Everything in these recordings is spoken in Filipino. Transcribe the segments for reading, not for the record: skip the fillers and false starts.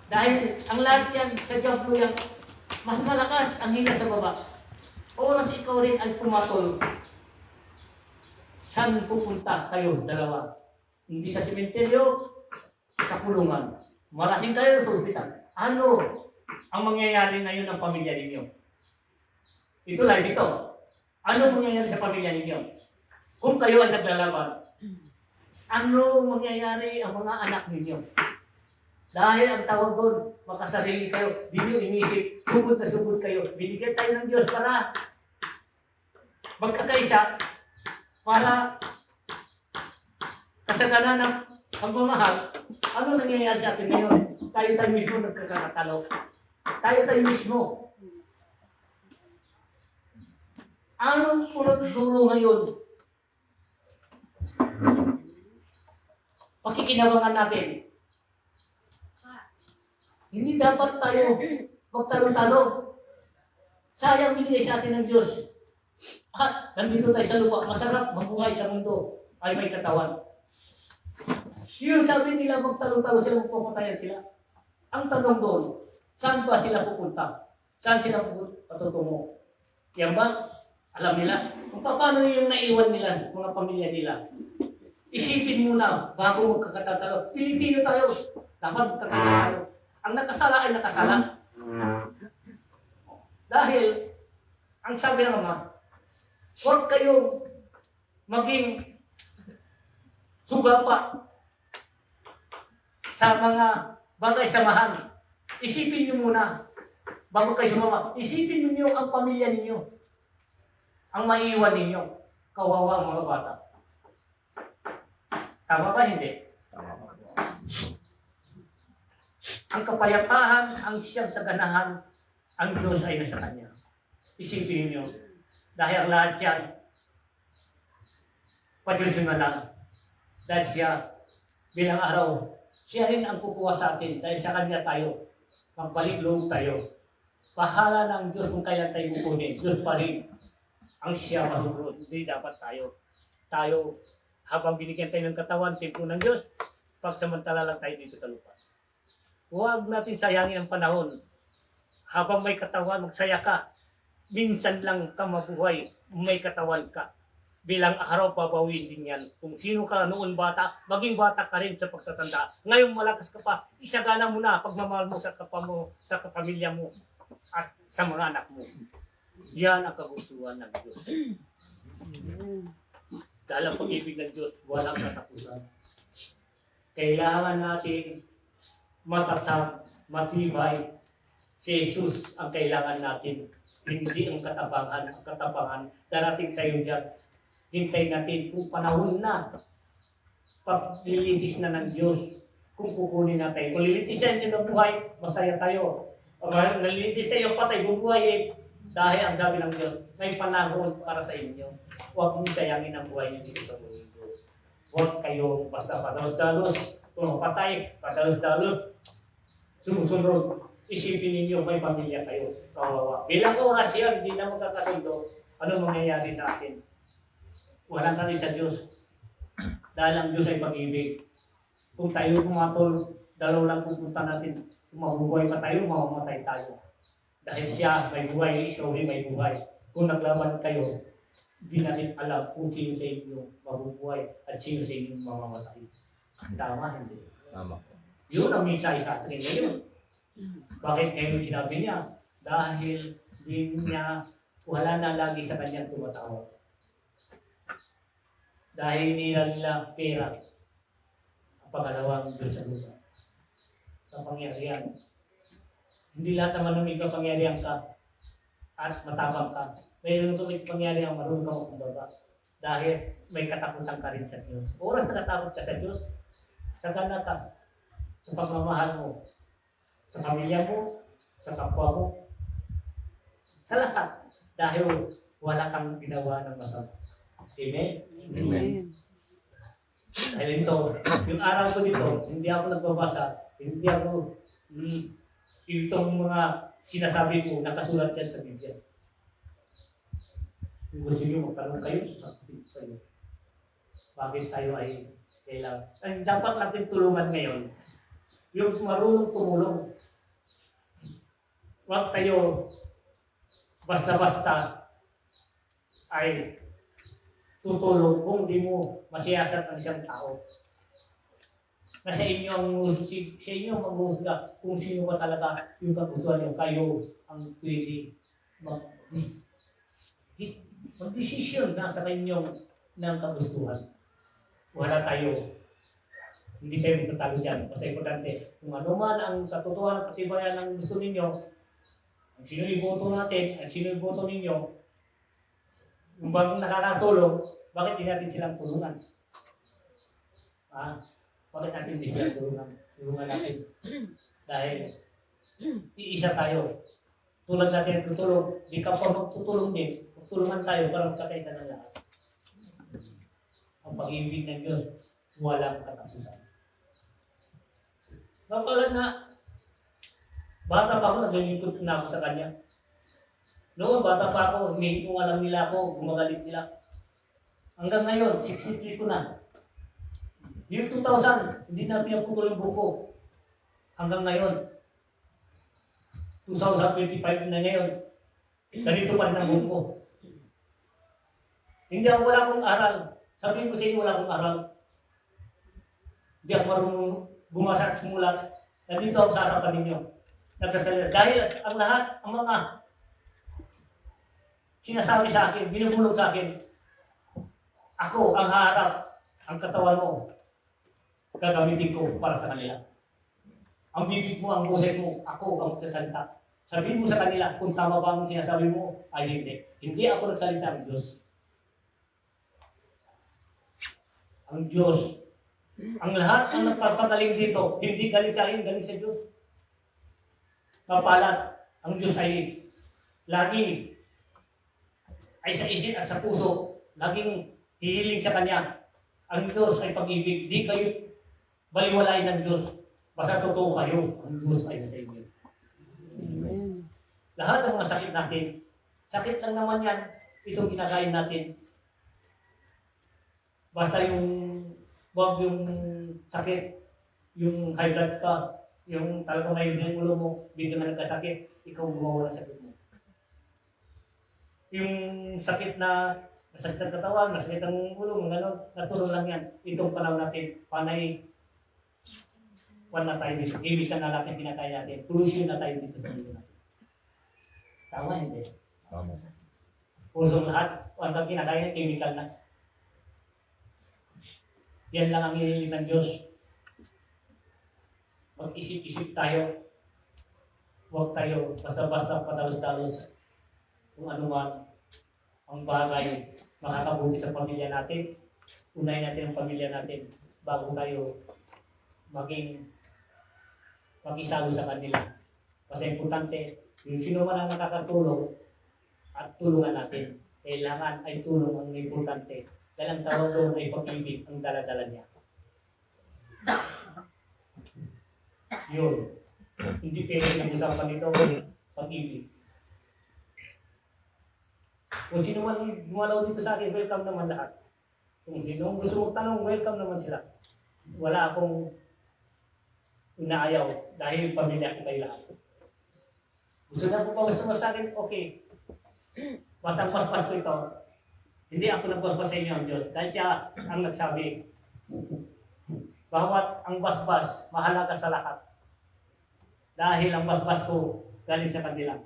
Dahil ang lahat yan sa Diablo yan, mas malakas ang hila sa baba. Oras ikaw rin ay pumatol. Saan pupunta kayo, dalawa? Hindi sa sementeryo, sa kulungan. Malasing kayo sa ospital. Ano ang mangyayari ngayon ng pamilya ninyo? Ito live ito. Ano mangyayari sa pamilya ninyo? Kung kayo ay naglalaban, ano mangyayari ang mga anak ninyo? Dahil ang tawag doon, makasarili kayo, di nyo inisip, sugod na sugod kayo. Binigyan tayo ng Diyos para magkakaisa, para kasaganan ng pagmamahal. Ano nangyayari sa atin ngayon? Tayo mismo nagkakatalo. Tayo mismo. Anong punot dulo ngayon? Pakikinabangan natin. Hindi dapat tayo magtalo-talo. Sayang binigay sa atin ng Diyos. At nandito tayo sa lupa, masarap mabuhay sa mundo ay may katawan. Yung sabi nila magtalo-talo sila, magpapatayan sila. Ang tanong doon, saan ba sila pupunta? Saan sila patutungo? Yan ba? Alam nila? Kung paano yung naiwan nila, mga pamilya nila. Isipin muna bago magkakatatalo. Pilipino tayo. Dapat magkakasa tayo. Ang nakasala ay nakasala. Dahil, ang sabi ng Ama, huwag kayong maging sugapa sa mga bagay samahan. Isipin niyo muna, bago kayo sumama, isipin niyo ang pamilya ninyo. Ang maiiwan ninyo. Kawawa ang mga bata. Tama ba? Hindi. Ang kapayapaan, ang siyang saganahan, ang Diyos ay nasa Kanya. Isipin niyo. Dahil ang lahat yan, pa-Diyos na lang. Dahil siya, bilang araw, siya rin ang kukuha sa atin. Dahil sa Kanya tayo, magbalik loob tayo. Pahala ng Diyos kung kailan tayo kukunin. Diyos pa rin ang siya masusunod. Hindi dapat tayo. Tayo, habang binigyan tayo ng katawan, templo ng Diyos, pagsamantala lang tayo dito sa lupa. Huwag natin sayangin ang panahon. Habang may katawan, magsaya ka. Minsan lang ka mabuhay, may katawan ka. Bilang araw, babawin din yan. Kung sino ka noon bata, maging bata ka rin sa pagtatanda. Ngayon malakas ka pa, isagana mo na pagmamahal mo sa mo, sa kapamilya mo, at sa mga anak mo. Yan ang kagustuhan ng Diyos. Dahil ang pag-ibig ng Diyos, walang katapusan. Kailangan natin matatag, matibay. Si Jesus ang kailangan natin. Hindi ang katapangan. Ang katapangan, darating tayo dyan. Hintayin natin kung panahon na. Paglilitis na ng Diyos. Kung kukunin natin. Kung lilitisan niyo ng buhay, masaya tayo. Kung nalilitis tayo patay, bubuhay eh. Dahil ang sabi ng Diyos, may panahon para sa inyo. Huwag mong sayangin ang buhay niyo dito sa mundo. Huwag kayo basta padalos-dalos. Kung patay, padalos-dalos. Sumusunod. Isipin ninyo, may pamilya kayo. Kawawa. Bilang oras yan, hindi na magkakasundo. Ano mangyayari sa atin? Walang kami sa Diyos. Dahil ang Diyos ay pag-ibig. Kung tayo pumatol, dalaw lang pupunta natin. Kung mabubuhay pa tayo, mamamatay tayo. Dahil siya may buhay, ikaw rin may buhay. Kung naglaban kayo, hindi natin alam kung sino sa inyo mabubuhay at sino sa inyo mamamatay. Tama, hindi? Tama. Yun ang mensahe sa atin ngayon. Bakit ngayon sinabi niya? Dahil di niya, wala na lagi sa kanyang tumatawag. Dahil nila pera ang pangalawang Diyos sa lupa. Sa pangyarihan. Hindi lahat naman ng ikapangyarihan ka at matapang ka. Mayroon kang ikapangyarihan, marunong ka magkumbaga. Dahil may katakutan ka rin sa Diyos. Oras na katakot ka sa Diyos, sagana ka sa pagmamahal mo, sa pamilya mo, sa kapwa mo, sa lahat. Dahil wala kang ginawa ng masama. Amen? Amen. Dahil ito, yung araw ko dito, hindi ako nagbabasa, hindi ako, itong mga sinasabi ko, nakasulat yan sa Biblia. Kung gusto nyo, magtanong kayo, sasabihin sa iyo. Bakit tayo ay kailangan? Ang dapat natin tulungan ngayon, yung marunong tumulong. Huwag tayo basta-basta ay tutulong kung di mo masiyasat ang isang tao. Na sa inyo ang maghuhusga kung sino ba talaga yung kagustuhan niyo. Kayo ang pwede mag-desisyon na sa kanyong ng kagustuhan. Wala tayo. Hindi tayo magtatalo dyan. Basta importante, kung ano man ang katotohanan at katibayan ng gusto ninyo, ang sino iboto natin, ang sino iboto ninyo, kung bang nakakatulong, bakit di natin silang tulungan? Bakit natin di silang tulungan? Tulungan natin. Dahil iisa tayo. Tulad natin tutulong, di ka pa magtutulong din. Tulungan tayo para magkakaisa ng lahat. Ang pag-ibig ng Diyos, walang katapusan. Napalad na, bata pa ako, naglilingkod na ako sa Kanya. Noon, bata pa ako, hindi ko alam nila ako, gumagalit sila. Hanggang ngayon, 63 ko na. Year 2000, hindi na pinaputol yung buko. Hanggang ngayon, 2025 na ngayon, ganito pa rin ang buko. Hindi ako wala akong aral. Sabihin ko sa inyo, wala akong aral. Hindi ako marunong bumasa at sumulat. Nandito ako sa harapan ninyo. Nagsasalita. Dahil ang lahat, ang mga sinasabi sa akin, binubulong sa akin, ako ang haharap, ang katawan mo, gagamitin ko para sa kanila. Ang bibig mo, ang boses mo, ako ang magsasalita. Sabihin mo sa kanila, kung tama ba ang sinasabi mo, ay hindi. Hindi ako nagsalita, ang Diyos. Ang Diyos. Ang lahat ang nagpapataling dito, hindi galing sa akin, galing sa Diyos. Kapalat, ang Diyos ay lagi ay sa isip at sa puso, laging hihiling sa Kanya. Ang Diyos ay pag-ibig. Di kayo baliwalain ng Diyos. Basta totoo kayo, ang Diyos ay sa inyo. Amen. Lahat ng mga sakit natin, sakit lang naman yan, itong kinakain natin. Basta wag yung sakit, yung high blood ka, yung talagang ngayon yung ulo mo, bigla na nagkasakit, ikaw gumawa ng sakit mo. Yung sakit na masakit ang katawan, masakit ang ulo, natulong lang yan. Itong panahon natin, panay, na tayo dito. Ibisan na natin, pinakaya natin. Pollution na tayo dito sa mundo natin. Tama, hindi? Tama. Pusong lahat, ang kinakaya, chemical na. Yan lang ang hinihiling ng Diyos. Mag-isip-isip tayo. Huwag tayo basta-basta patalos-talos kung ano man ang bagay makakabuti sa pamilya natin. Unahin natin ang pamilya natin bago tayo makisalo sa kanila. Kasi importante, yung sino man ang nakakatulong at tulungan natin. Kailangan ay tulong ang importante. Dahil ang tawag doon ay pag-ibig ang dala-dala niya. Yun. Hindi pwede ng usapan nito pag-ibig. Kung sino man gumalaw dito sa akin, welcome naman lahat. Kung sino gusto magtanong, welcome naman sila. Wala akong inaayaw dahil pamilya ko kayo lahat. Gusto na po pa sa akin, okay. Basta ang paspas ko ito. Hindi ako nagpaspas sa inyo ang Diyos. Dahil siya ang nagsabi, bawat ang basbas, mahalaga sa lahat. Dahil ang basbas ko galing sa kanila.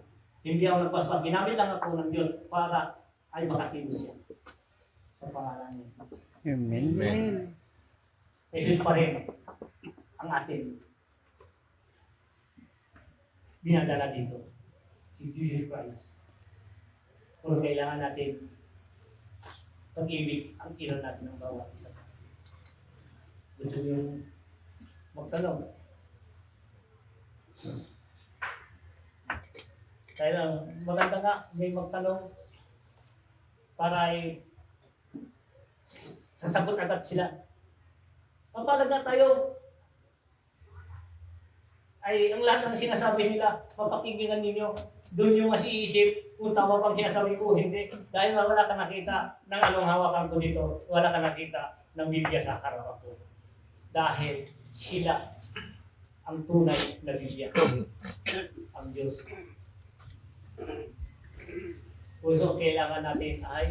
Hindi ako nagpaspas. Ginamit lang ako ng Diyos para ay makakilos siya. Sa pangalan niya. Amen. Amen. Jesus pa rin ang atin dinadala dito. Si Jesus Christ. Kung kailangan natin pag-ibig ang ilaw natin ng bawat isa. Gusto nyo magtanong? Kaya lang, maganda nga, may magtanong para ay sasagot agad sila. Mapalaga tayo ay ang lahat ng sinasabi nila, mapakinggan ninyo. Doon yung masiisip kung tama pang sinasabi ko, hindi. Dahil wala ka nakita ng anong hawakan ko dito. Wala ka nakita ng Biblia sa harapan ko. Dahil sila ang tunay na Biblia. Ang Diyos. Puso ang kailangan natin ay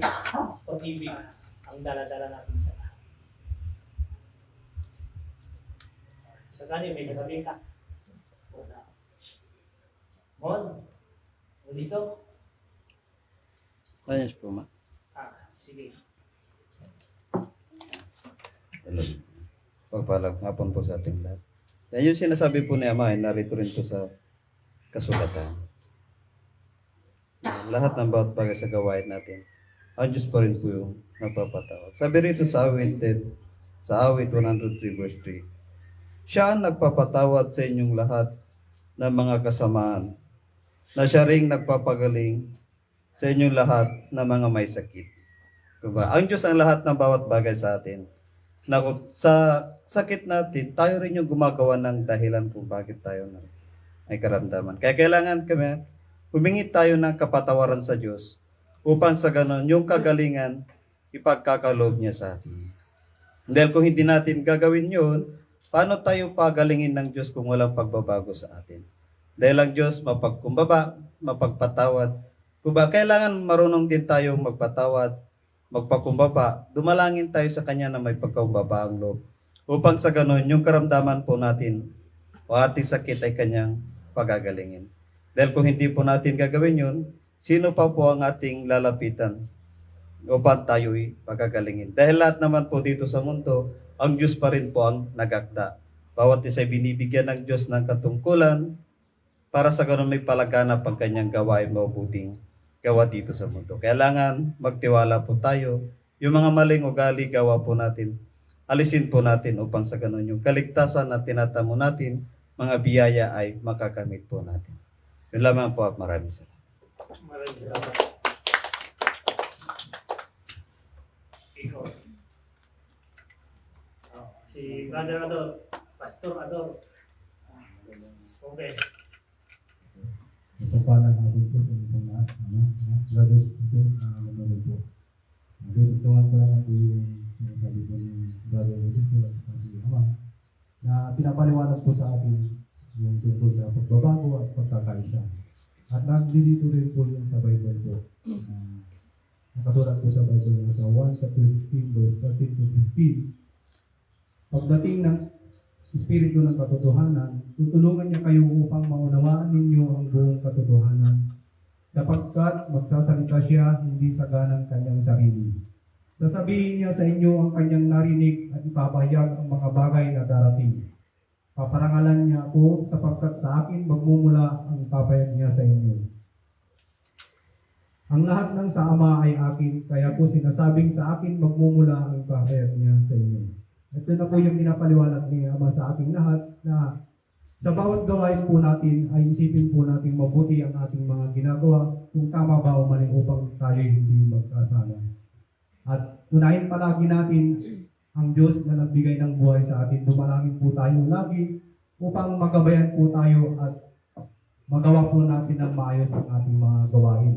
pag-ibig ang dala-dala natin sa lahat. Sa kanin, may kasabihin ka. Wala. Mon, gusto? Ayos po, ma. Sige. Hello. Pagpalang hapon po sa ating lahat. Yan yung sinasabi po ni Ama, narito rin po sa kasulatan. Lahat ng bawat bagay sa gawain natin, ang Diyos pa rin po yung nagpapatawad. Sabi rito sa awit 103 verse 3, siya ang nagpapatawad sa inyong lahat ng mga kasamaan, na siya ring nagpapagaling sa inyong lahat ng mga may sakit. Diba? Ang Diyos ang lahat ng bawat bagay sa atin. Na sa sakit natin, tayo rin yung gumagawa ng dahilan kung bakit tayo may karamdaman. Kaya kailangan kami, humingi tayo ng kapatawaran sa Diyos upang sa ganon, yung kagalingan, ipagkakaloob niya sa atin. Dahil kung hindi natin gagawin yun, paano tayo pagalingin ng Diyos kung walang pagbabago sa atin? Dahil ang Diyos mapagkumbaba, mapagpatawad. Kailangan marunong din tayo magpatawad, magpakumbaba, dumalangin tayo sa Kanya na may pagkakumbaba ang loob. Upang sa ganon, yung karamdaman po natin o ating sakit ay Kanyang pagagalingin. Dahil kung hindi po natin gagawin yun, sino pa po ang ating lalapitan upang tayo'y pagagalingin? Dahil lahat naman po dito sa mundo, ang Diyos pa rin po ang nagakda. Bawat isa binibigyan ng Diyos ng katungkulan para sa ganon may palaganap ang Kanyang gawain mabuting gawa dito sa mundo. Kailangan magtiwala po tayo. Yung mga maling ugali, gawa po natin. Alisin po natin upang sa ganun yung kaligtasan na tinatamo natin, mga biyaya ay makakamit po natin. Yun lamang po at maraming salamat. Maraming salamat. Ikaw. Si Brother Ador, Pastor Ador. Okay. Pagpalang hapon po sa inyong lahat. Brothers and sisters, nanonood po. Tungan ko lang po yung sinasabi po ni Brother Joseph at si Ama na pinapaliwanag po sa atin yung tungkol sa pagbabago at pagkakaisa. At nandito rin po yung sa Bible po. Nakasulat po sa Bible sa 1 chapter 16 verse 13 to 15. Pagdating ng Espiritu ng katotohanan, tutulungan niya kayo upang maunawaan ninyo ang buong katotohanan, sapagkat magsasalita siya hindi sa ganang kanyang sarili. Sasabihin niya sa inyo ang kanyang narinig at ipapahayag ang mga bagay na darating. Paparangalan niya ako sapagkat sa akin magmumula ang ipapahayag niya sa inyo. Ang lahat ng sa Ama ay akin, kaya ko sinasabing sa akin magmumula ang ipapahayag niya sa inyo. Ito na po yung pinapaliwanag ni Ama sa ating lahat na sa bawat gawain po natin ay isipin po natin mabuti ang ating mga ginagawa kung tama ba o mali upang tayo hindi magkasala. At unahin palagi natin ang Diyos na nagbigay ng buhay sa atin. Dumalangin po tayo lagi upang magabayan po tayo at magawa po natin ng maayos ang ating mga gawain.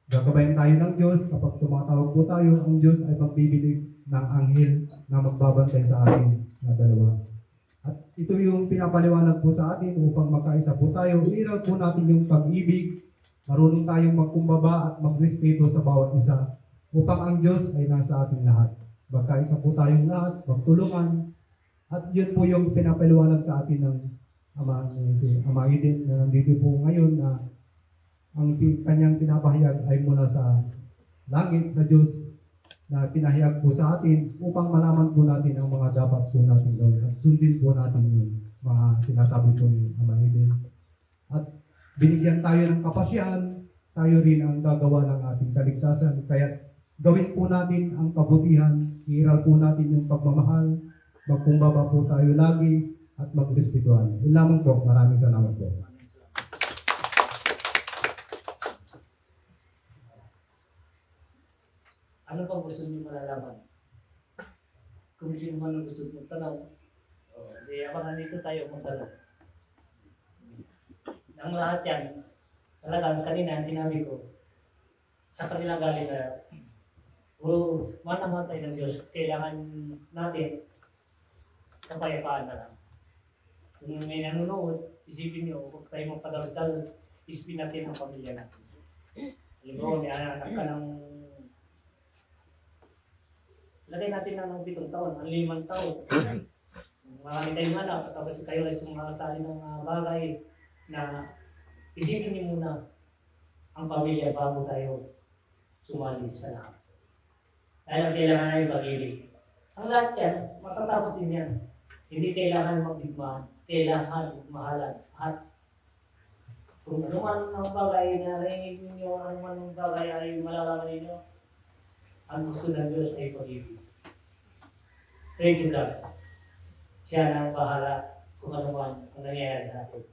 Gagabayan tayo ng Diyos kapag tumatawag po tayo, ang Diyos ay magbibilig ng anghel na magbabantay sa atin na dalawa. At ito yung pinapaliwanag po sa atin upang magkaisa po tayo. Iral po natin yung pag-ibig, marunong tayong magkumbaba at magrespeto sa bawat isa upang ang Diyos ay nasa ating lahat. Magkaisa po tayong lahat, magtulungan. At yun po yung pinapaliwanag sa atin ng si Ama Eden na nandito po ngayon na ang kanyang pinapahayag ay mula sa langit, sa Diyos, na pinahayag po sa atin upang malaman po natin ang mga dapat po natin gawin at sundin po natin yung mga sinasabi po ni Ama Eden. At binigyan tayo ng kapasyahan, tayo rin ang gagawa ng ating kaligtasan. Kaya gawin po natin ang kabutihan, iiral po natin yung pagmamahal, magkumbaba po tayo lagi at magrespetuhan. Yun lamang po, maraming salamat po. Ano pang gusto niyo malalaman? Kung sino man ang gusto mong tanong, di abangan dito tayo magtanong. Ang lahat yan, talagang kanina ang sinabi ko, sa kanila galing na, manaman tayo ng Diyos, kailangan natin kapayapaan na lang. Kung may nanonood, isipin nyo, huwag tayo magpadalos-dalos, isipin natin ang pamilya natin. Halimbawa, may anak ka ng lagay natin na ng 7 taon, ang 5 taon. Marami tayong anak, tapos kayo ay sumakasali ng mga bagay na isipin niyo muna ang pamilya bago tayo sumali sa lahat. Dahil ang kailangan ay mag-ibig. Ang lahat yan, matatapos din yan. Hindi kailangan magdigmaan, kailangan mahalan. At kung ano man ang bagay na narinig ninyo, ano man ang bagay ay malalaman ninyo, ang gusto ng Diyos ay pag-ibig. Pray to God. Siya na ang bahala kung ano man ang nangyayari natin.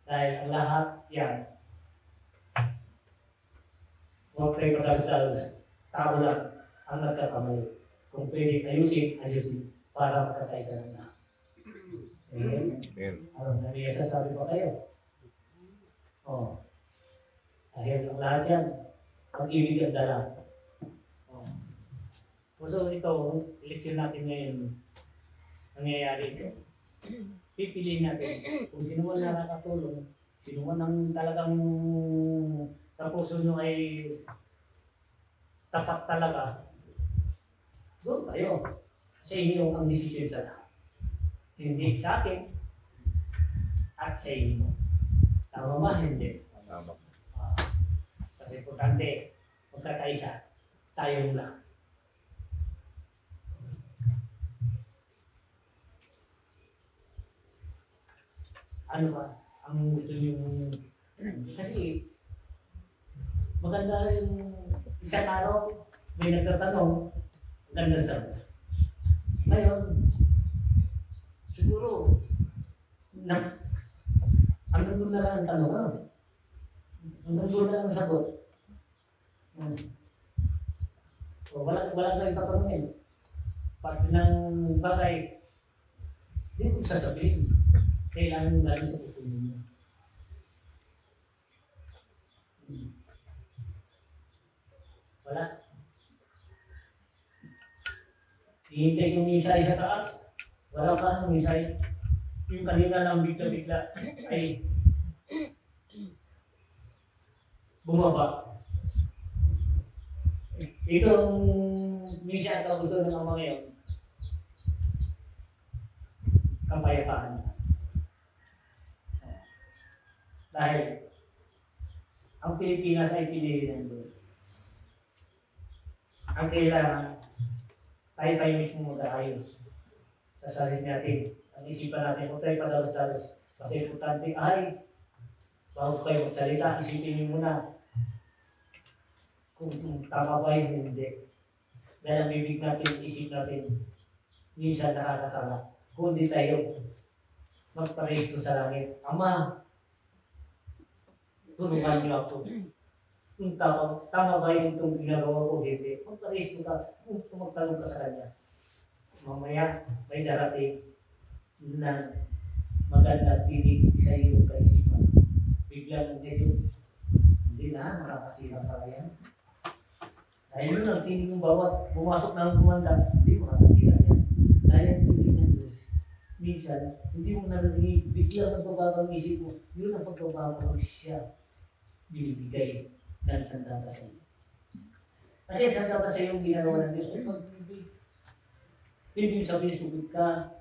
Dahil ang lahat yan, huwag tayo padalos-dalos. Tao lang ang nagkakamali. Kung pwede ayusin para makakaisa na. Amen? Ano, sasabi pa kayo? Oh. Dahil ang lahat yan, pag-ibig ang dala. Oh. So ito, eleksyon natin ngayon, nangyayari ito. Pipiliin natin kung sino man nakakatulong, sino man ang talagang sa puso nyo ay tapat talaga, doon tayo. Sa inyo ang desisyon sa lahat. Hindi sa akin at sa inyo. Tama ba? Hindi. Tama. Kasi importante, magkakaisa, tayong lahat. Ano ba? Ang gusto nyo, kasi maganda yung isang araw, may nagtatanong, ganda sa ngayon, siguro, hanggang doon na lang ang tanong, hanggang doon na lang ang sagot. So, wala tayong tatanungin. Pag ng bagay, hindi ko sasabihin. Kailangan galing sa puso niyo. Wala. Hihintay yung misay sa taas. Wala pa ng misay. Yung kanina lang bigla-bigla ay bumaba. Itong misay at gusto ng mga ngayon, kapayapaan. Dahil ang Pilipinas ay pinili ng Diyos. Ang kailangan, tayo mismo mag-aayos sa sarili natin. Ang isipan natin, huwag tayo padalos-dalos. Kasi importante ay, bago kayo magsalita, isipin niyo muna kung tama ba yun, hindi. Dahil ang bibig natin, isip natin, minsan nakakasala. Kung hindi tayo magparais ko sa langit, Ama, tulungan niyo ako. Kung tama ba yung itong ginagawa ko, hindi. Magparais ko ka, kung tumagtanong ka sa Kanya. Mamaya, may darating na magandang tinig sa iyong kaisipan. Biglang medyo, hindi na, makakasira pa yan. Dahil yun ang tinig ng bawat pumasok ng kumanda, hindi makakasira yan. Dahil ang tinig ng Diyos. Minsan, hindi mo narinig, biglang nagbabago ang isip mo, yun ang pagbabago siya binibigay ng Santa Tasa. Kasi ang Santa Tasa yung ginagawa ng Diyos ay pag-ibig. Hindi mo sabihin, sugod ka,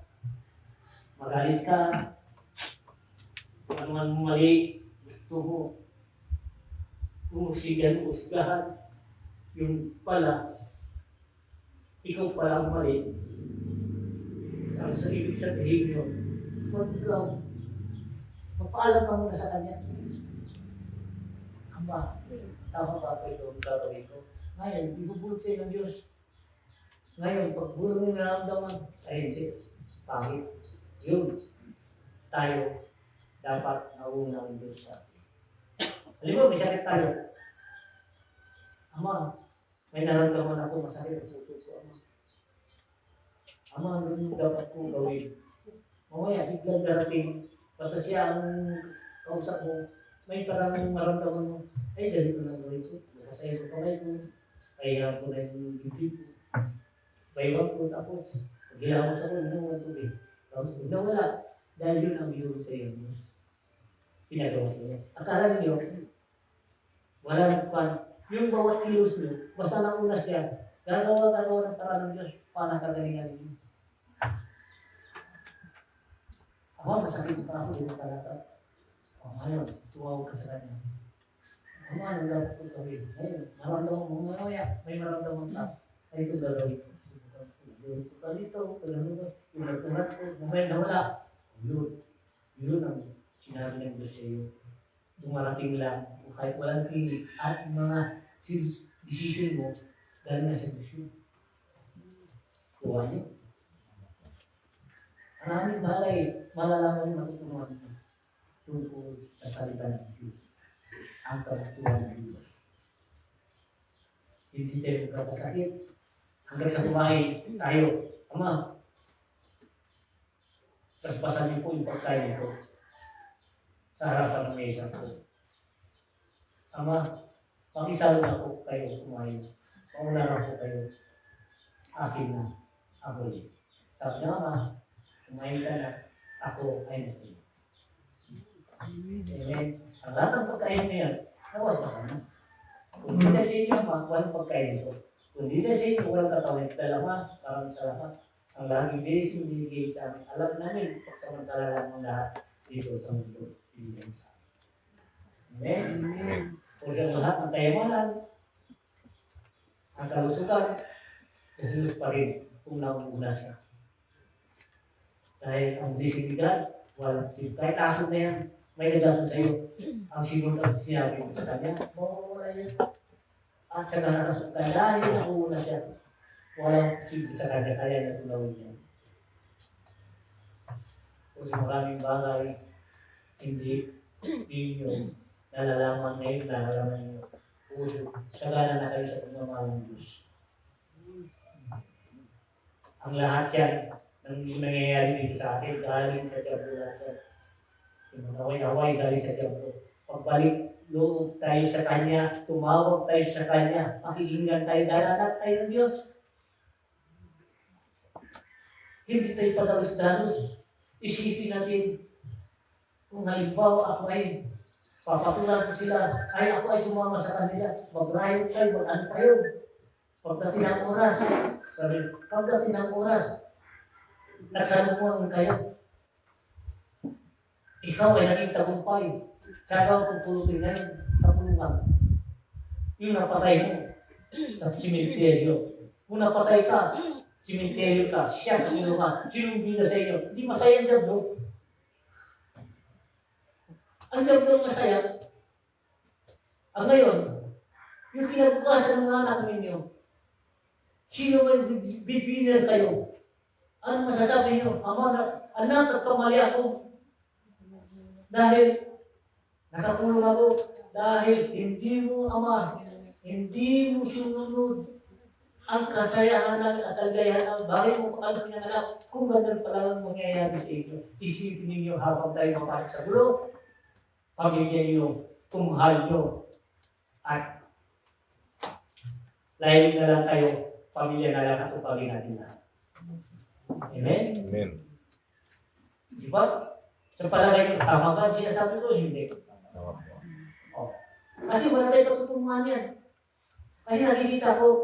magalit ka, ano man mali, gusto mo, umusigan, usgahan, yung pala, ikaw pala ang mali. Ang sa ibig sabihin nyo, huwag ikaw, magpaalam ka muna sa Kanya. Ama, tama ba ito ang gagawin ko? Ngayon, ibubulot sa'yo ng Diyos. Ngayon, pag bulo mo yung nararamdaman, ay hindi, pangit. Yun, tayo, dapat nauna ang Diyos sa atin. Halimbawa, may sakit tayo. Ama, may nararamdaman ako, masakit ang puso ko, Ama. Ama, ano yung dapat ko gawin? Mamaya, biglang darating, basta siya ang kausap mo, may parang maramdaman mo, ay, ganito na gawin ko. Nakasayin ko kamay ko, kaya ko na yung dibdib ko. Baywag ko, tapos, paghilamos ako, inom ng tubig. Tapos, nawala. Dahil yun ang biro sa iyo, Diyos. Pinagawa sa iyo. Akala niyo, walang pan. Yung bawat kilos niyo, basta nauna siya, gagawa ng parang ng Diyos para kagalingan niyo. Ako, nasakit pa ako dito talaga. Ngayon, tumawag ka sa kanya. Anong dapat ko gawin? Ngayon, naramdaman mo mamaya, may maramdaman ka. Ay, ito gagawin ko. Ito ka dito, pinagtulat ko, mamaya nawala. Yun ang sinabi ng Diyos sa iyo. Dumarating lang, kahit walang pilit, at mga decision mo, dahil na sa Diyos. Tuwa niyo. Maraming bagay, malalaman yung matutunan mo tungkol sa salita ng Diyos. Ang kagustuhan ng Diyos. Hindi tayo magkakasakit. Hanggang sa kumain tayo, Ama, paspasan niyo po yung pagkain ko sa harapan ng mesa ko. Ama, makisalo na po kayo kumain. Mauna na po kayo. Akin na. Ako rin. Sabi niya, Ama, kumain ka na. Ako ay nasa iyo. Amen. Ang lahat ng pagkain niya, nawal pa sana. Kung hindi na sa inyo, walang pagkain ito. Kung hindi na sa inyo, walang katawan. Dalawa, parang salamat. Ang lahat ng beses yung binigay sa amin. Alam namin, pagsamantala lang ang lahat dito sa mundo. Binigay sa amin. Amen. Kung sa lahat ng kayamanan, ang kalusugan, Jesus pa rin kung nauna siya. Dahil ang disiplidad, walang sino. Kahit aso na yan, may nagasun sa iyo. Ang sinunod at sinabi mo sa kanya, mawawala yan. At saka nakasot tayo, dahil nakuuna siya. Walang posible sa kanya, kaya natulawin niya. Kung sa maraming bagay, hindi nyo nalalaman ngayon, nalalaman nyo. Puso, sagana na kayo sa pagmamahal ng Diyos. Ang lahat yan, ng nangyayari dito sa atin, galing sa Diablo lahat yan. Yung haway-haway galing sa Diablo. Pagbalik loob tayo sa Kanya, tumawag tayo sa Kanya, pakinggan tayo, dalanak tayo ng Diyos. Hindi tayo padalos-dalos. Isipin natin, kung halimbawa ako ay papatulan ko sila, ay ako ay sumama sa kanila, mag-riot tayo, mag-ano tayo. Pagdating ng oras, pagdating ng oras, nagsalukuhan kayo. Ikaw ay naging tagumpay. Saan ka pupulutin ngayon? Sa pulungan. Yung napatay mo sa simenteryo. Kung napatay ka, simenteryo ka, siya sa pulungan. Sinong bina sa inyo? Hindi masaya ang Diablo. Ang Diablo masaya. Ang ngayon, yung kinabukasan ng anak ninyo, sino may bibiner kayo? Ano masasabi niyo? Ama, anak, nagkamali ako. Dahil nakakulong ako. Dahil hindi mo, Ama, hindi mo sinunod ang kasayahan at kaligayahan. Bakit mo pakalap ng anak? Kung ganun pala ang mangyayari sa inyo, isipin ninyo habang tayo mapasok sa gulo, pamilya niyo, kumahal niyo, at layo na lang tayo, pamilya na lang at upagin natin lahat. Amen? Amen. Di ba? Sa palagay ko, tama ba? Sinasabi ko, hindi. Tama po. Oh. Kasi wala tayo patutungan yan. Kasi nakikita ko,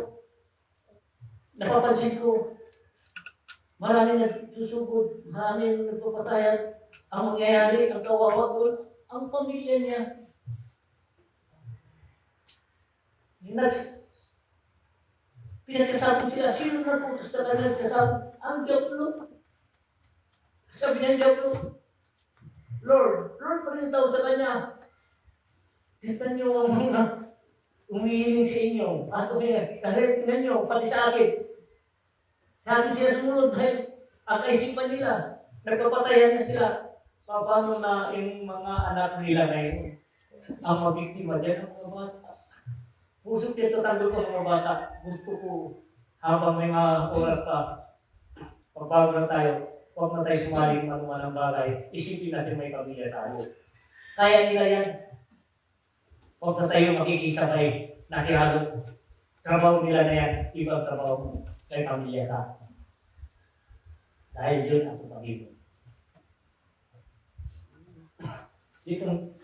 napapansin ko, marami nagsusugod, marami nagpapatayan. Ang mangyayari, ang kawawa doon, ang pamilya niya. Pinagsasabog sila. Sino nagputos sa kanila nagsasabog? Ang Diablo. Sabi ng Diablo, Lord pa rin daw sa kanya. Tignan niyo ang mga umihiling sa inyo. At kahit tignan niyo, pati sa akin. Natin sila sumunod dahil ang kaisipan nila, nagpapatayan na sila. Paano na yung mga anak nila ngayon? Ang mabiktima dyan ang mga bata. Puso dito tanggol ko mga bata. Gusto ko habang may mga oras pa, pagbago na tayo, huwag na tayo sumaling manuman ng bagay. Isipin natin may pamilya tayo. Kaya nila yan. Huwag na tayo makikisabay. Nakihalo. Trabaho nila na yan. Ibang trabaho mo. May pamilya ka. Dahil yun ang pag-ibig.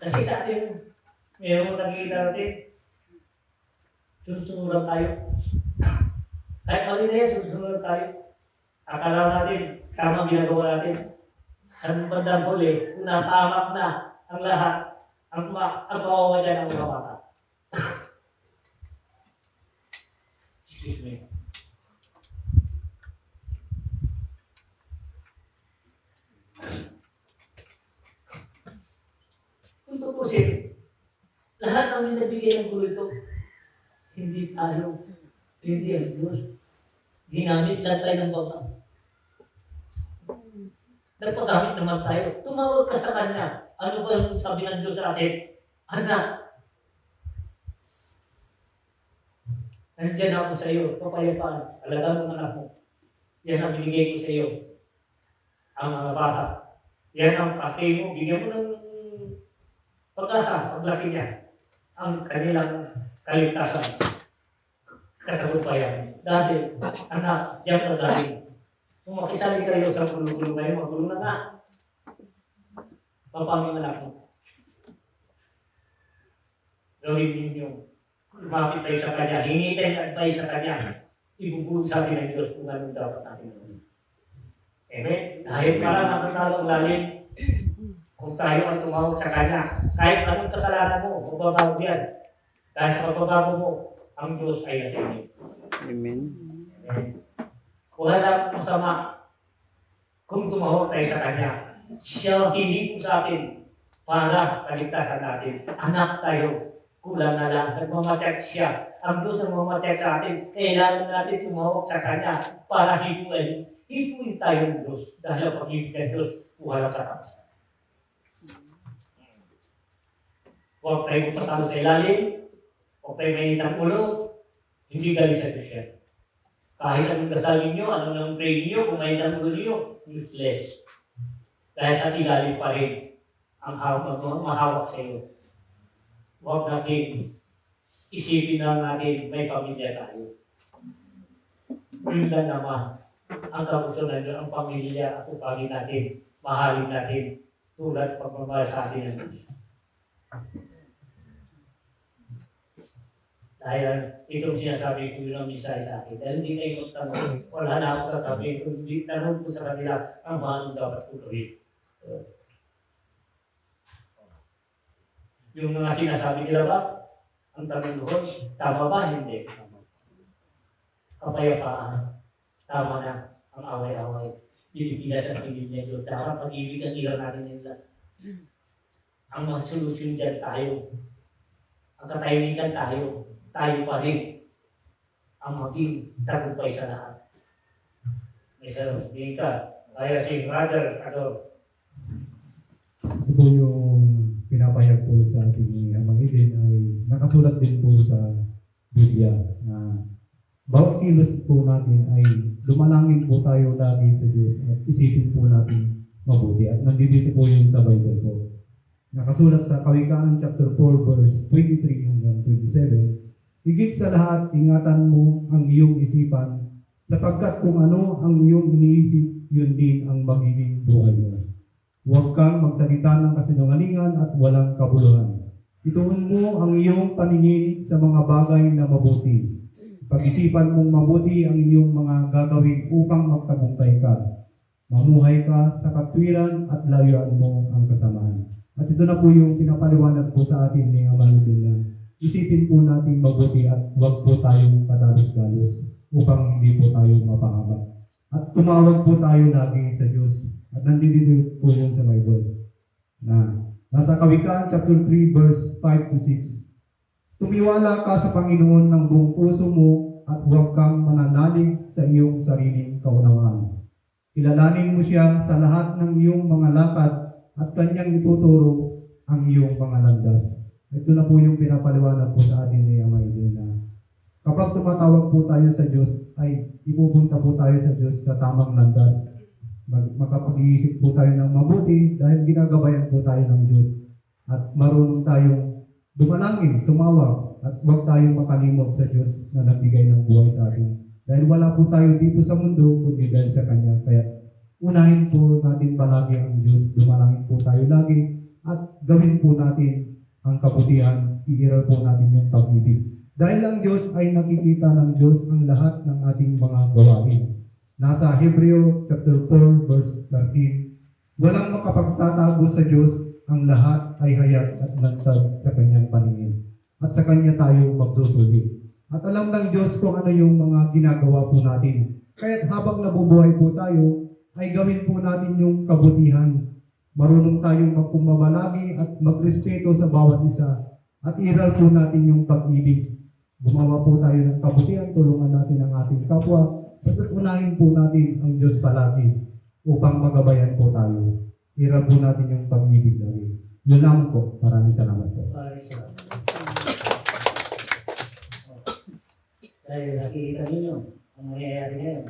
Kasi sa atin, mayroong nakikita natin, sunod-sunuran tayo. Kahit mali na yan, sunod-sunuran tayo. Akala natin, tama ginagawa natin. Sa bandang huli, kung napahamak na ang lahat, ang kawawa dyan ang mga bata. Excuse me. Kung tutusin, lahat ng nabigay ng gulo ito, hindi tayo, hindi ang Diyos. Ginamit lang tayo ng baba. Nagpagamit naman tayo. Tumawag ka sa Kanya. Ano ba yung sabi ng Diyos sa atin? Anak, nandiyan ako sa iyo, papayapaan, alagaan mo ang anak mo. Yan ang binigay ko sa iyo. Ang mga bata. Yan ang pati mo, bigyan mo ng pag-asa, paglaki niya. Ang kanilang kaligtasan. Katagumpayan. Dahil, anak, diyan ka galing. Kung makisali kayo sa gulo-gulo kayo, magulo na nga. Papaming anak mo. Gawin ninyo. Lumapit tayo sa Kanya. Hingi tayo ng advice sa Kanya. Ibubuhod sa atin ng Diyos kung anong dapat natin gawin. Amen? Dahil para nakatalo ang lalim, kung tayo ang tumawag sa Kanya, kahit anong kasalanan mo, mababago yan. Dahil sa pagbabago mo, ang Diyos ay nasa inyo. Amen. Amen. Wala masama kung tumawag tayo sa Kanya. Siya hihingi po sa atin para kaligtasan natin. Anak tayo, kulang na lang. Nagmamatyak siya. Ang Diyos nagmamatyak sa atin. Kailangan natin tumawag sa Kanya para hipuin tayo ng Diyos. Dahil ang pag-ibig ng Diyos, walang katapusan. Huwag tayo patalo sa ilalim. Huwag tayo mainit ang ulo. Hindi galing sa Diyos yan. Kahit anong dasal ninyo, anong nang pray ninyo, kung mainit ang ulo ninyo, useless. Dahil sa ilalim pa rin ang mahawak sa iyo. Huwag natin isipin lang natin may pamilya tayo. Yun lang naman ang kagustuhan nyo, ang pamilya at upagin natin, mahalin natin tulad pagmamahal sa atin ng Diyos. Dahil itong sinasabi ko yun ang mensahe sa akin. Dahil hindi kayo magtanong, wala na ako sasabihin. Kung hindi tanong ko sa kanila, ang mahal dapat tutuloy. Yung mga sinasabi nila ba, ang tanong doon, tama ba? Hindi. Kapayapaan. Tama na ang away-away. Pilipinas ang pilipinas Diyos. Dapat pag-ibig ang ilan natin nila. Ang mga solusyon dyan tayo. Ang katahimikan tayo. Tayo pa rin. Ang maging tagumpay sa lahat. May sarang, hindi ka. Kaya si brother, Ito po yung pinapayag po sa ating Amang Eden ay nakasulat din po sa Biblia na bawat kilos po natin ay lumalangin po tayo lagi sa Diyos at isipin po natin mabuti. At nandito po yun sa Bible po. Nakasulat sa Kawikaan chapter 4 verse 23 hanggang 27. Higit sa lahat, ingatan mo ang iyong isipan sapagkat kung ano ang iyong iniisip, yun din ang magiging buhay mo. Huwag kang magsalita ng kasinungalingan at walang kabuluhan. Ituon mo ang iyong paningin sa mga bagay na mabuti. Pag-isipan mong mabuti ang iyong mga gagawin upang magtagumpay ka. Mamuhay ka sa katwiran at layuan mo ang kasamaan. At ito na po yung pinapaliwanag po sa atin ni Amang Eden na isipin po natin mabuti at huwag po tayong kadalos-dalos upang hindi po tayo mapahamak. At tumawag po tayo lagi sa Diyos. At nandito po yun sa Bible na nasa Kawikaan chapter 3 verse 5 to 6. Tumiwala ka sa Panginoon ng buong puso mo at huwag kang mananalig sa iyong sariling kaunawaan. Kilalanin mo siya sa lahat ng iyong mga lakad at kanyang ituturo ang iyong mga landas. Ito na po yung pinapaliwanag po sa atin ni Amang Eden na kapag tumatawag po tayo sa Diyos, ay ipupunta po tayo sa Diyos sa tamang landas. Makapag-iisip po tayo ng mabuti dahil ginagabayan po tayo ng Diyos. At marunong tayong dumalangin, tumawag, at huwag tayong makalimot sa Diyos na nagbigay ng buhay sa atin. Dahil wala po tayo dito sa mundo, kundi dahil sa Kanya. Kaya unahin po natin palagi ang Diyos, dumalangin po tayo lagi, at gawin po natin ang kabutihan, iiral po natin yung pag-ibig. Dahil ang Diyos ay nakikita ng Diyos ang lahat ng ating mga gawain. Nasa Hebreo chapter 4 verse 13, walang makapagtatago sa Diyos, ang lahat ay hayag at lantad sa kanyang paningin. At sa kanya tayo magsusulit. At alam ng Diyos kung ano yung mga ginagawa po natin. Kaya't habang nabubuhay po tayo, ay gawin po natin yung kabutihan. Marunong tayong magpumabalagi at magrespeto sa bawat isa. At iral po natin yung pag-ibig. Gumawa po tayo ng kabutihan, tulungan natin ang ating kapwa. Basta't unahin po natin ang Diyos palagi upang magabayan po tayo. Iral po natin yung pag-ibig lagi. Yun lang po. Maraming salamat po. Dahil nakikita ninyo ang mangyayari ngayon.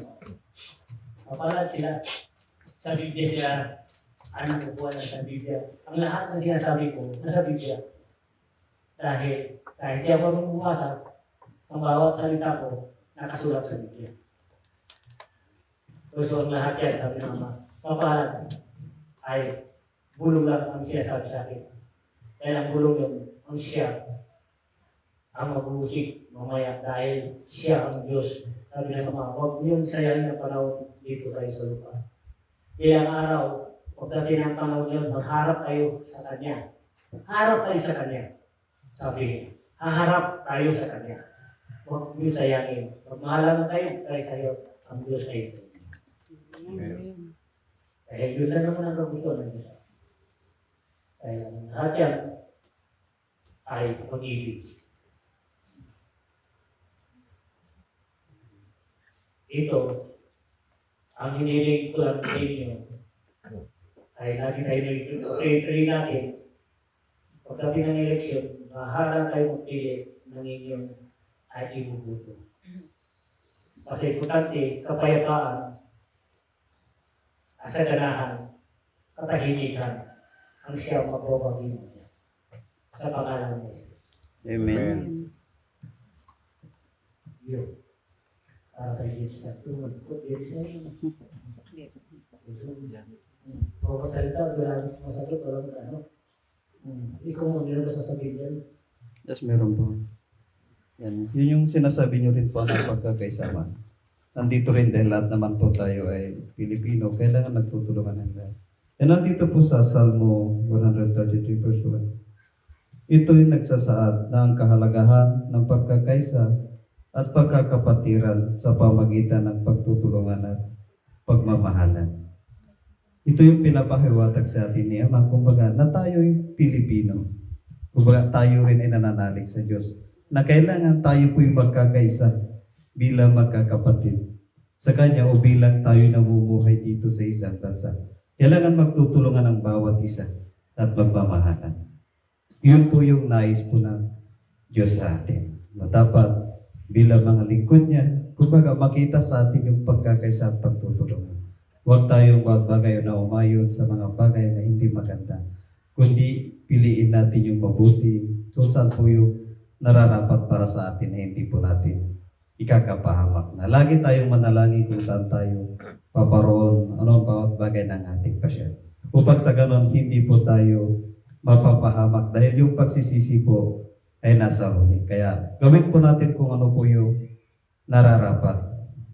Mapalat sila. Sa Biblia sila, anong kukuha lang sa Biblia. Ang lahat ng sinasabi ko, nasa Biblia. Dahil di ako bumasa, ang bawat salita ko, nakasulat sa Biblia. So ang lahat yan, sabi ng Ama, mapalat ay bulong lang ang sinasabi sa akin. Dahil ang bulong yun, ang siya, ang mag-uusik mamaya dahil siya ang Diyos. Sabi ng Ama, huwag niyong sayahin ang panahon dito tayo sa lupa. Ilang araw, pagdating ang panahon yun, magharap kayo sa Kanya. Harap kayo sa Kanya. Sabi niya, haharap tayo sa Kanya. Huwag niyo sayangin. Magmahalan tayo, tayo sa'yo, ang Diyos ay sa inyo. Dahil yun lang naman ang gusto ng Diyos. Dahil ang lahat yan ay pag-ibig. Ito, ang hiniling ko lang sa inyo ay lagi tayo pray natin. Pagdating ng eleksyon, maharap tayo magpili ng inyong ay ibubuto. Kasi importante, kapayapaan, asaganahan, katahimikan, ang siyang magbabagin niya. Sa pangalan mo. Amen. Yun. Para kay Jesus sa tunod ko, Jesus na yun. Bawat salita, wala mo masagot, wala mo ano. Ikaw mo, meron ka sasabihin yan. Yes, meron po. Yan. Yun yung sinasabi nyo rin po ng pagkakaisama. Nandito rin dahil lahat naman po tayo ay Pilipino. Kailangan nagtutulungan ng lahat. And nandito po sa Salmo 133 verse 1. Ito yung nagsasaad ng kahalagahan ng pagkakaisa at pagkakapatiran sa pamagitan ng pagtutulungan at pagmamahalan. Ito yung pinapahiwatig sa atin ni Ama, kumbaga, na tayo'y Pilipino. Kumbaga, tayo rin ay nananalig sa Diyos na kailangan tayo po'y magkakaisa bilang magkakapatid sa Kanya o bilang tayo namumuhay dito sa isang bansa. Kailangan magtutulungan ang bawat isa at magmamahalan. Yun po yung nais po ng Diyos sa atin. Dapat bilang mga lingkod niya, kumbaga makita sa atin yung pagkakaisa at pagtutulungan. Huwag tayong bagay na umayon sa mga bagay na hindi maganda, kundi piliin natin yung mabuti kung saan po yung nararapat para sa atin na hindi po natin ikakapahamak na. Lagi tayong manalangin kung saan tayo paparoon, ano ang bawat bagay ng ating pasya. Upang sa ganon, hindi po tayo mapapahamak dahil yung pagsisisi po ay nasa huli. Kaya gawin po natin kung ano po yung nararapat.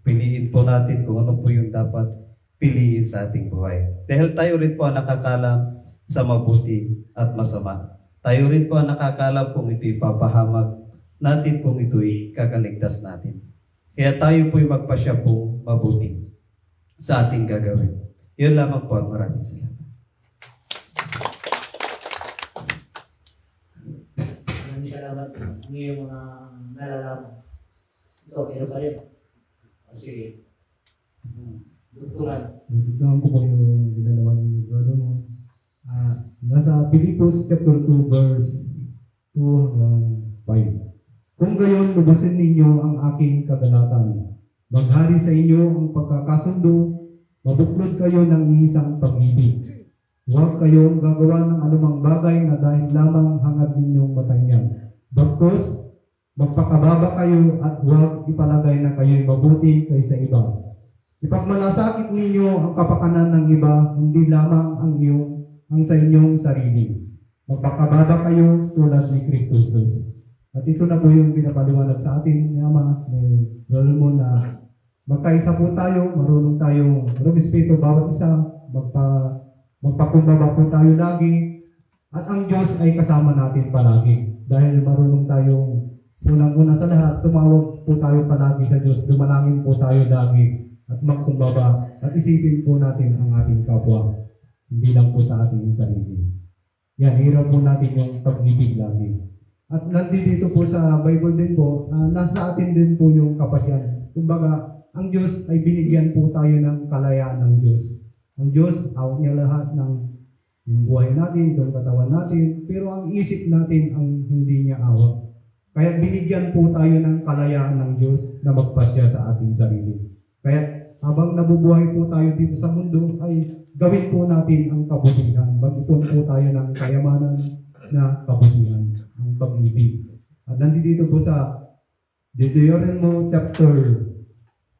Piliin po natin kung ano po yung dapat piliin sa ating buhay. Dahil tayo rin po ang nakakalam sa mabuti at masama. Tayo rin po ang nakakalam kung ito'y papahamak natin, kung ito'y kakaligtas natin. Kaya tayo po'y magpasya po mabuti sa ating gagawin. Yun lamang po. Maraming salamat. Maraming salamat. Ang iyong mga nalalaman. Ito, pero pa rin. Sige. Doktoran. Tignan ko po yung ginalawa ni brother mo. Nasa Pilipos chapter 2 verse 2 hanggang 5. Kung gayon, lubusin ninyo ang aking kagalatan. Maghari sa inyo ang pagkakasundo, mabuklod kayo ng isang pag-ibig. Huwag kayong gagawa ng anumang bagay na dahil lamang hangad ninyong matanyag. Bagkus, magpakababa kayo at huwag ipalagay na kayo'y mabuti kaysa iba. Ipagmalasakit ninyo ang kapakanan ng iba, hindi lamang ang sa inyong sarili. Magpakababa kayo tulad ni Kristo Jesus. At ito na po yung pinapaliwanag sa atin ni Ama, ni Rolmo na magkaisa po tayo, marunong tayong rumispeto bawat isa, magpakumbaba po tayo lagi, at ang Diyos ay kasama natin palagi. Dahil marunong tayong unang-una sa lahat, tumawag po tayo palagi sa Diyos, dumalangin po tayo lagi, at magkumbaba, at isipin po natin ang ating kapwa, hindi lang po sa ating sarili. Yan, hirap po natin yung pag-ibig lagi. At nandito po sa Bible din po, nasa atin din po yung kapasyan. Kumbaga, ang Diyos ay binigyan po tayo ng kalayaan ng Diyos. Ang Diyos, hawak niya lahat ng buhay natin, itong katawan natin, pero ang isip natin ang hindi niya hawak. Kaya binigyan po tayo ng kalayaan ng Diyos na magpasya sa ating sarili. Kaya habang nabubuhay po tayo dito sa mundo, ay gawin po natin ang kabutihan. Mag-ipon po tayo ng kayamanan na kabutihan, ang pag-ibig. At nandito po sa Deuteronomy chapter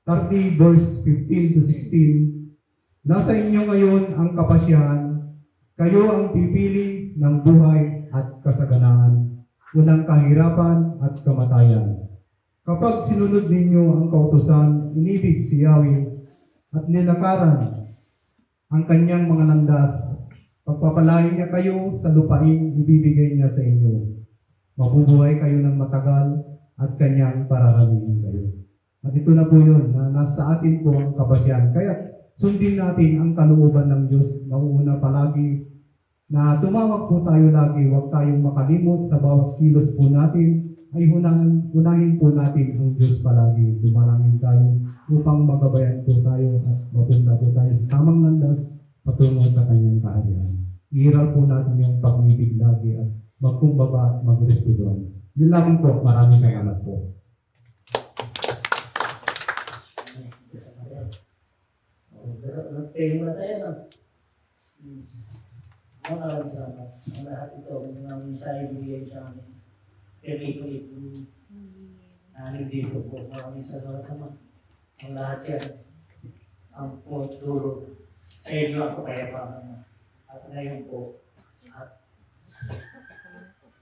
30 verse 15 to 16, nasa inyo ngayon ang kapasyahan, kayo ang pipili ng buhay at kasaganaan, unang kahirapan at kamatayan. Kapag sinunod ninyo ang kautusan, inibig si Yahweh at nilakaran ang kanyang mga landas, pagpapalain niya kayo sa lupain ibibigay niya sa inyo. Mabubuhay kayo ng matagal at kanyang pararamihin kayo. At ito na po yun, na nasa atin po ang kapasyan. Kaya sundin natin ang kalooban ng Diyos. Mauuna palagi na tumawag po tayo lagi. Huwag tayong makalimot sa bawat kilos po natin. Ay unahin po natin ang Diyos palagi. Dumalangin tayo upang magabayan po tayo at mapunta po tayo sa tamang landas patungo sa kanyang kaharian. Iiral po natin yung pag-ibig lagi at magkumbaba at magrespetuhan. Yun lamang po. Maraming salamat po. Nagpahing na tayo na. Maraming salamat. Ang lahat ito, mga mensahe bigay sa amin. Ito. Nandito po. Maraming salamat naman. Ang lahat yan. Ang puturo. Sa inyo ako kaya pa. At ngayon po. At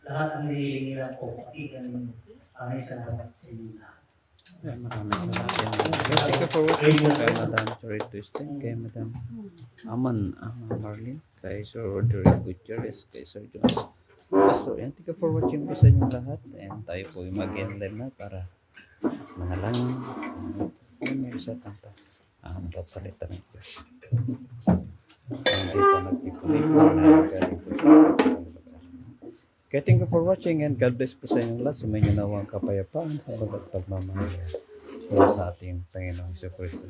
lahat ang hihingi lang po. Pakinggan ninyo. Maraming salamat sa inyo lahat. Maraming salamat. Thank you for watching po kay Madam Choret Twisting, kay Madam Aman Marlene, kay Sir Roderick Gutierrez, kay Sir Jones Pastor. And thank you for watching po sa inyong lahat. And tayo po yung mag-end live na para manalangin. May isa pang ang salita ng Diyos. Ang ay po nagpipulit po na galing po sa kaya thank you for watching and God bless po sa inyong lahat. Sumayin niyo na ang kapayapaan at pagmamahal mula sa ating Panginoong Jesucristo.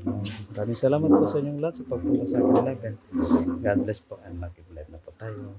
Maraming salamat po sa inyong lahat sa pagpunta sa aking live. God bless po and mag-live na po tayo.